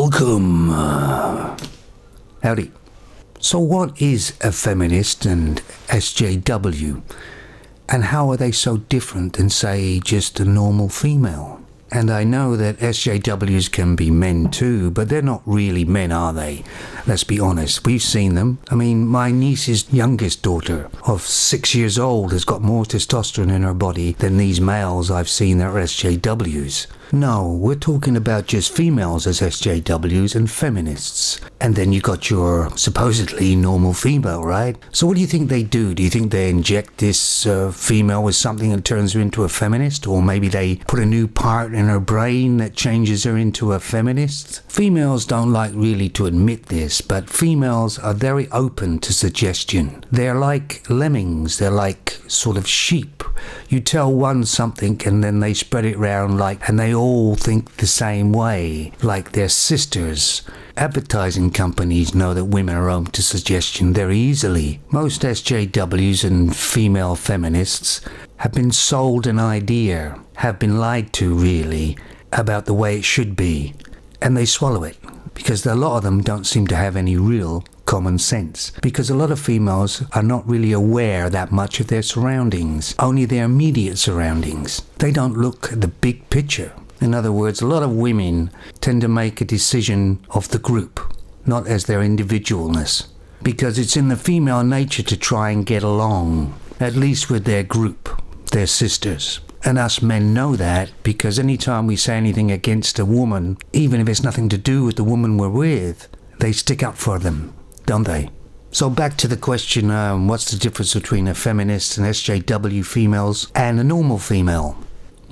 Welcome. Howdy. So what is a feminist and SJW? And how are they so different than, say, just a normal female? And I know that SJWs can be men too, but they're not really men, are they? Let's be honest, we've seen them. I mean, my niece's youngest daughter of 6 years old has got more testosterone in her body than these males I've seen that are SJWs. No, we're talking about just females as SJWs and feminists. And then you got your supposedly normal female, right? So what do you think they do? Do you think they inject this female with something that turns her into a feminist? Or maybe they put a new part in her brain that changes her into a feminist? Females don't like really to admit this, but females are very open to suggestion. They're like lemmings, they're like sort of sheep. You tell one something and then they spread it around and they all think the same way, like they're sisters. Advertising companies know that women are open to suggestion very easily. Most SJWs and female feminists have been sold an idea, have been lied to really, about the way it should be, and they swallow it, because a lot of them don't seem to have any real common sense, because a lot of females are not really aware that much of their surroundings, only their immediate surroundings. They don't look at the big picture. In other words, a lot of women tend to make a decision of the group, not as their individualness, because it's in the female nature to try and get along, at least with their group, their sisters. And us men know that, because anytime we say anything against a woman, even if it's nothing to do with the woman we're with, they stick up for them, don't they? So back to the question, what's the difference between a feminist and SJW females and a normal female?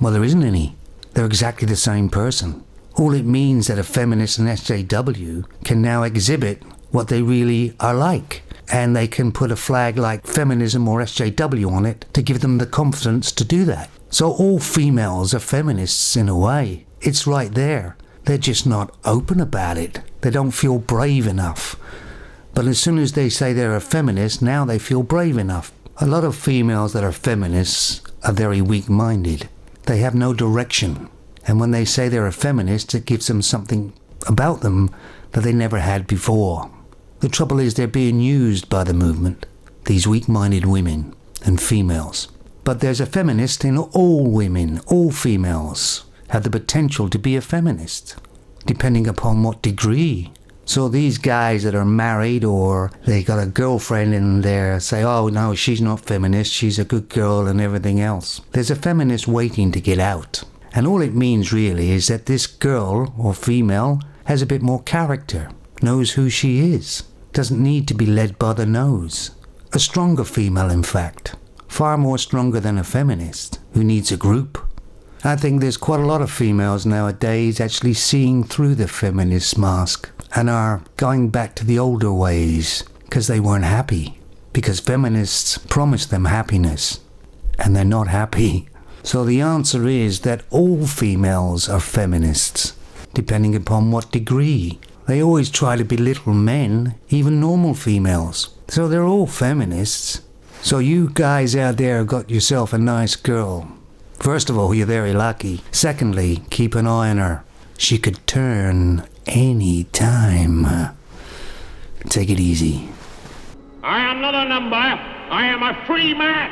Well, there isn't any. They're exactly the same person. All it means that a feminist and SJW can now exhibit what they really are like. And they can put a flag like feminism or SJW on it to give them the confidence to do that. So all females are feminists in a way. It's right there. They're just not open about it. They don't feel brave enough. But as soon as they say they're a feminist, now they feel brave enough. A lot of females that are feminists are very weak-minded. They have no direction. And when they say they're a feminist, it gives them something about them that they never had before. The trouble is they're being used by the movement, these weak-minded women and females. But there's a feminist in all women, all females have the potential to be a feminist, depending upon what degree. So these guys that are married or they got a girlfriend and they say, oh no, she's not feminist, she's a good girl and everything else. There's a feminist waiting to get out. And all it means really is that this girl or female has a bit more character, knows who she is, doesn't need to be led by the nose. A stronger female, in fact, far more stronger than a feminist who needs a group. I think there's quite a lot of females nowadays actually seeing through the feminist mask and are going back to the older ways because they weren't happy, because feminists promised them happiness and they're not happy. So the answer is that all females are feminists, depending upon what degree. They always try to belittle men, even normal females. So they're all feminists. So you guys out there have got yourself a nice girl. First of all, you're very lucky. Secondly, keep an eye on her. She could turn any time. Take it easy. I am not a number. I am a free man.